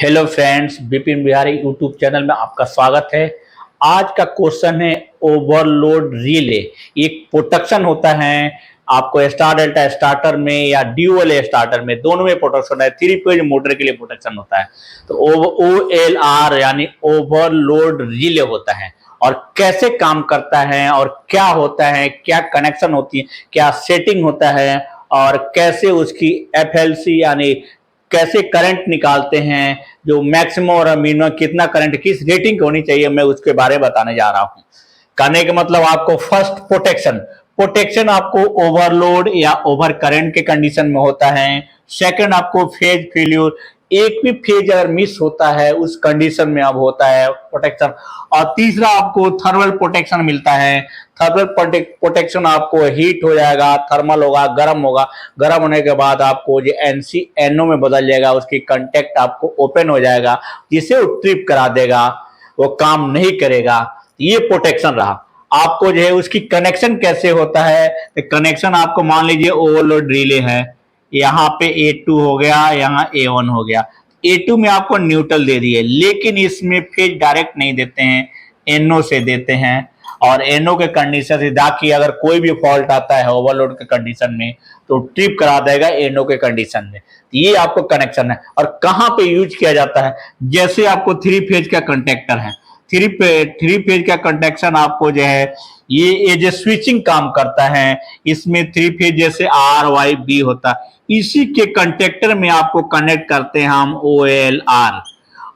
Hello friends, Vipin Bihari YouTube channel में आपका स्वागत है। आज का क्वेश्चन है ओवरलोड रिले। एक प्रोटेक्शन होता है आपको स्टार डेल्टा स्टार्टर में या ड्यूअल स्टार्टर में, दोनों में प्रोटेक्शन है। थ्री फेज मोटर के लिए प्रोटेक्शन होता है। तो OLR यानी ओवरलोड रिले होता है। और कैसे काम करता है और क्या होता है, क्या कनेक्शन होती है, क्या सेटिंग होता है और कैसे उसकी FLC यानी कैसे करंट निकालते हैं, जो मैक्सिमम और मिनिमम कितना करंट किस रेटिंग की होनी चाहिए, मैं उसके बारे में बताने जा रहा हूं। कहने का मतलब आपको फर्स्ट प्रोटेक्शन प्रोटेक्शन आपको ओवरलोड या ओवर करंट के कंडीशन में होता है। सेकंड आपको फेज फेल्यूर, एक भी फेज अगर मिस होता है उस कंडीशन में अब होता है प्रोटेक्शन। और तीसरा आपको थर्मल प्रोटेक्शन मिलता है। थर्मल प्रोटेक्शन आपको हीट हो जाएगा, थर्मल होगा, गर्म होगा। गर्म होने के बाद आपको जो NC NO में बदल जाएगा, उसकी कंटेक्ट आपको ओपन हो जाएगा, जिसे वो ट्रिप करा देगा, वो काम नहीं करेगा। ये प्रोटेक्शन रहा। आपको जो है उसकी कनेक्शन कैसे होता है, तो कनेक्शन आपको मान लीजिए ओवरलोड रिले है, यहाँ पे A2 हो गया, यहाँ A1 हो गया। A2 में आपको न्यूट्रल दे दिए, लेकिन इसमें फेज डायरेक्ट नहीं देते हैं, NO से देते हैं। और NO के कंडीशन से ताकि अगर कोई भी फॉल्ट आता है ओवरलोड के कंडीशन में तो ट्रिप करा देगा NO के कंडीशन में। ये आपको कनेक्शन है। और कहाँ पे यूज किया जाता है, जैसे आपको थ्री फेज का कंटेक्टर है, थ्री फेज का कंटेक्शन आपको जो है ये जो स्विचिंग काम करता है, इसमें थ्री फेज जैसे RYB होता है, इसी के कंटेक्टर में आपको कनेक्ट करते हैं हम OLR।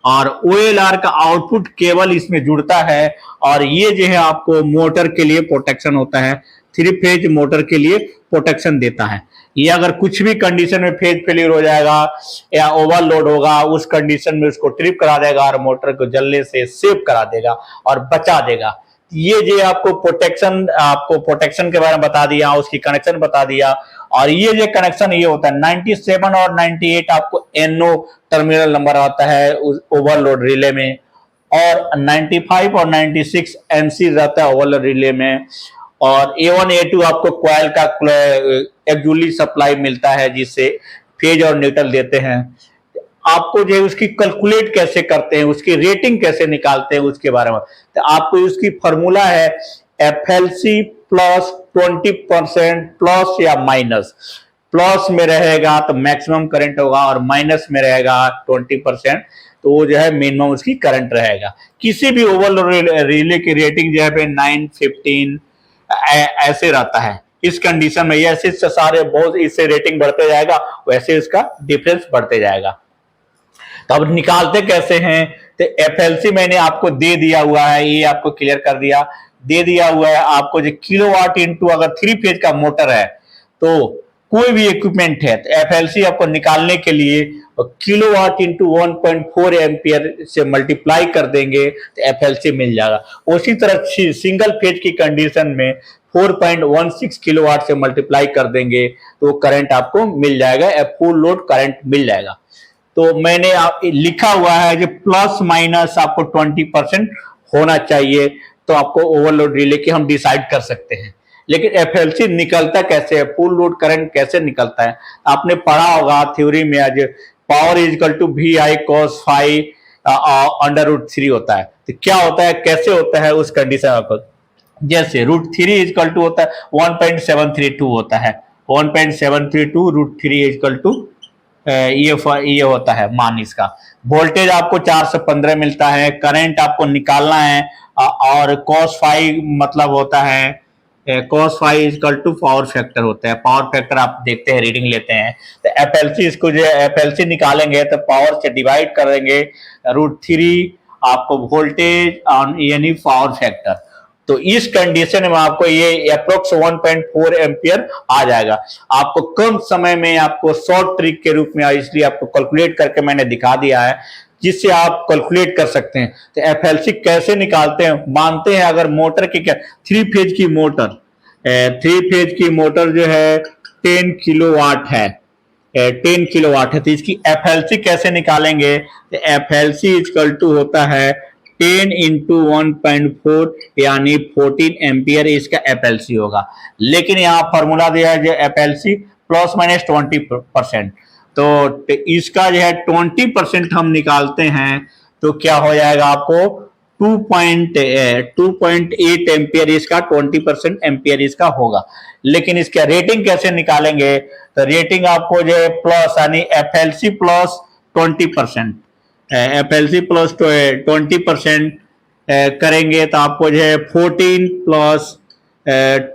और OLR का आउटपुट केबल इसमें जुड़ता है। और ये जो है आपको मोटर के लिए प्रोटेक्शन होता है, थ्री फेज मोटर के लिए प्रोटेक्शन देता है। ये अगर कुछ भी कंडीशन में फेज फेलियर हो जाएगा या ओवरलोड होगा, उस कंडीशन में उसको ट्रिप करा देगा और मोटर को जलने से सेव करा देगा और बचा देगा। ये जो आपको प्रोटेक्शन के बारे में बता दिया, उसकी कनेक्शन बता दिया। और ये जो कनेक्शन ये होता है 97 और 98 आपको NO टर्मिनल नंबर आता है ओवरलोड रिले में, और 95 और 96 MC रहता है ओवरलोड रिले में। और A1 A2 आपको क्वाइल का एक्चुअली सप्लाई मिलता है, जिससे फेज और न्यूट्रल देते हैं। आपको जो है उसकी कैलकुलेट कैसे करते हैं, उसकी रेटिंग कैसे निकालते हैं, उसके बारे में तो आपको उसकी फॉर्मूला है FLC प्लस 20% प्लस या माइनस। प्लस में रहेगा तो मैक्सिमम करंट होगा और माइनस में रहेगा 20%, तो वो जो है मिनिमम उसकी करंट रहेगा। किसी भी ओवरलोड रिले की रेटिंग जो है 9, 15 ऐसे रहता है। इस कंडीशन में ऐसे सारे बहुत, इससे रेटिंग बढ़ते जाएगा वैसे इसका डिफरेंस बढ़ते जाएगा। तो अब निकालते कैसे हैं, तो FLC मैंने आपको दे दिया हुआ है, ये आपको क्लियर कर दिया, दे दिया हुआ है आपको जो किलोवाट इंटू, अगर थ्री फेज का मोटर है तो कोई भी इक्विपमेंट है तो FLC आपको निकालने के लिए किलोवाट इंटू 1.4 एम्पियर से मल्टीप्लाई कर देंगे तो FLC मिल जाएगा। उसी तरह सिंगल फेज की कंडीशन में 4.16 किलोवाट से मल्टीप्लाई कर देंगे तो करंट आपको मिल जाएगा, फुल लोड करंट मिल जाएगा। तो मैंने लिखा हुआ है कि प्लस माइनस आपको 20% होना चाहिए, तो आपको ओवरलोड रिले की हम डिसाइड कर सकते हैं। लेकिन FLC निकलता कैसे है, फुल लोड करंट कैसे निकलता है, आपने पढ़ा होगा थ्योरी में, आज power is equal to VI cos phi √3 होता है। तो क्या होता है, कैसे होता है उस कंडीशन आपको, जैसे √3 इज इक्वल टू होता है 1.732 होता है, 1.732 √3 इज इक्वल टू ये होता है मान इसका। वोल्टेज आपको 415 मिलता है, करंट आपको निकालना है। और cos phi मतलब होता है cos phi equal to power factor होता है। पावर फैक्टर आप देखते हैं, रीडिंग लेते हैं, तो FLC, इसको जो FLC निकालेंगे तो पावर से डिवाइड करेंगे √3 आपको वोल्टेज यानी पावर फैक्टर। तो इस कंडीशन में आपको ये अप्रोक्स 1.4 एम्पियर आ जाएगा। आपको कम समय में आपको शॉर्ट ट्रिक के रूप में, इसलिए आपको कैलकुलेट करके मैंने दिखा दिया है, जिससे आप कैलकुलेट कर सकते हैं। तो FLC कैसे निकालते हैं, मानते हैं अगर मोटर की क्या, थ्री फेज की मोटर जो है 10 किलोवाट है, 10 किलोवाट है, तो इसकी FLC कैसे निकालेंगे, तो FLC इक्वल टू होता है 10 इंटू 1.4 यानी 14 एम्पियर इसका FLC होगा। लेकिन यहाँ फॉर्मूला दिया है जो FLC प्लस माइनस 20%, तो इसका जो है 20% हम निकालते हैं तो क्या हो जाएगा आपको 2.8 एम्पियर इसका 20% एम्पियर इसका होगा। लेकिन इसका रेटिंग कैसे निकालेंगे, तो रेटिंग आपको जो है प्लस यानी FLC प्लस 20%, FLC प्लस 20% करेंगे तो आपको जो है 14 प्लस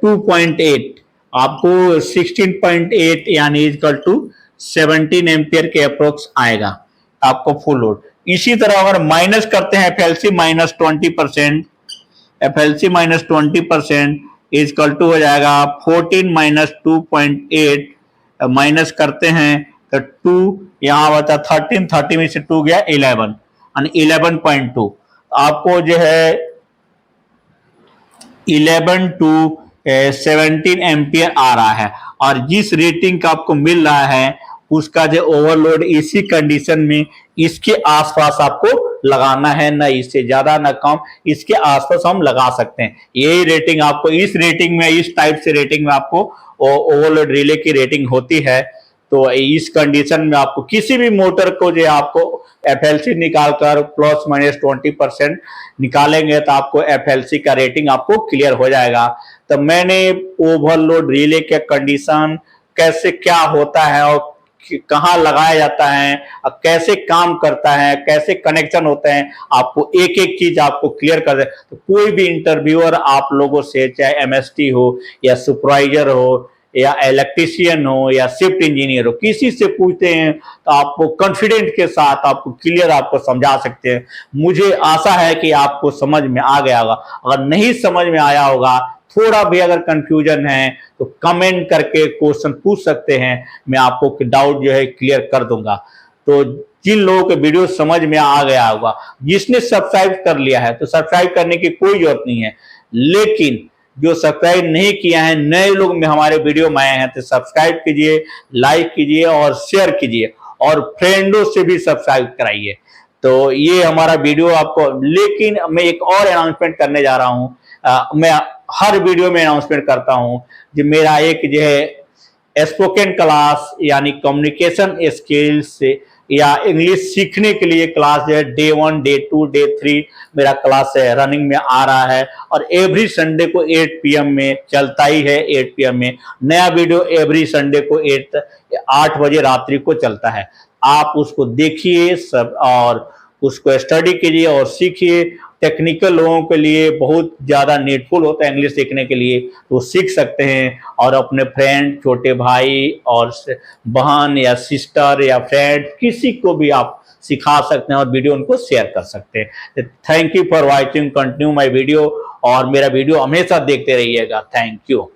2.8 आपको 16.8 यानी इक्वल टू 17 एम्पियर के अप्रोक्स आएगा आपको फुल लोड। इसी तरह अगर माइनस करते हैं FLC minus 20%, FLC minus 20% equal to हो जाएगा 14 माइनस 2.8, माइनस करते हैं तो 2 यहाँ बचा 13, 30 में से 2 गया 11 यानी 11.2 आपको जो है 11 टू 17 एम्पियर आ रहा है। और जिस रेटिंग का आपको मिल रहा है उसका जो ओवरलोड इसी कंडीशन में इसके आसपास आपको लगाना है, ना इससे ज्यादा ना कम, इसके आसपास हम लगा सकते हैं। यही रेटिंग आपको इस रेटिंग में, इस टाइप से रेटिंग में आपको ओवरलोड रिले की रेटिंग होती है। तो इस कंडीशन में आपको किसी भी मोटर को जो आपको FLC निकालकर प्लस माइनस 20% निकालेंगे तो आपको FLC का रेटिंग आपको क्लियर हो जाएगा। तो मैंने ओवरलोड रिले के कंडीशन कैसे क्या होता है और कहाँ लगाया जाता है और कैसे काम करता है, कैसे कनेक्शन होते हैं, आपको एक एक चीज आपको क्लियर कर दे। तो कोई भी इंटरव्यूअर आप लोगों से, चाहे MST हो या सुपरवाइजर हो या इलेक्ट्रीशियन हो या शिफ्ट इंजीनियर हो, किसी से पूछते हैं तो आपको कॉन्फिडेंट के साथ आपको क्लियर आपको समझा सकते हैं। मुझे आशा है कि आपको समझ में आ गया होगा। अगर नहीं समझ में आया होगा, थोड़ा भी अगर कंफ्यूजन है तो कमेंट करके क्वेश्चन पूछ सकते हैं, मैं आपको डाउट जो है क्लियर कर दूंगा। तो जिन लोगों के वीडियो समझ में आ गया होगा, जिसने सब्सक्राइब कर लिया है तो सब्सक्राइब करने की कोई जरूरत नहीं है, लेकिन जो सब्सक्राइब नहीं किया है, नए लोग में हमारे वीडियो में आए हैं तो सब्सक्राइब कीजिए, लाइक कीजिए और शेयर कीजिए और फ्रेंडों से भी सब्सक्राइब कराइए। तो ये हमारा वीडियो आपको, लेकिन मैं एक और अनाउंसमेंट करने जा रहा हूँ। मैं हर वीडियो में अनाउंसमेंट करता हूँ जो मेरा एक जो है स्पोकन क्लास यानी कम्युनिकेशन स्किल्स या इंग्लिश सीखने के लिए क्लास जो है डे 1, डे 2, डे 3 मेरा क्लास है रनिंग में आ रहा है। और एवरी संडे को 8 PM में चलता ही है। 8 PM में नया वीडियो एवरी संडे को 8 बजे रात्रि को चलता है। आप उसको देखिए सब और उसको स्टडी कीजिए और सीखिए। टेक्निकल लोगों के लिए बहुत ज़्यादा नीडफुल होता है इंग्लिश सीखने के लिए, तो सीख सकते हैं और अपने फ्रेंड, छोटे भाई और बहन या सिस्टर या फ्रेंड किसी को भी आप सिखा सकते हैं और वीडियो उनको शेयर कर सकते हैं। Thank you for watching, continue my video और मेरा वीडियो हमेशा देखते रहिएगा। Thank you.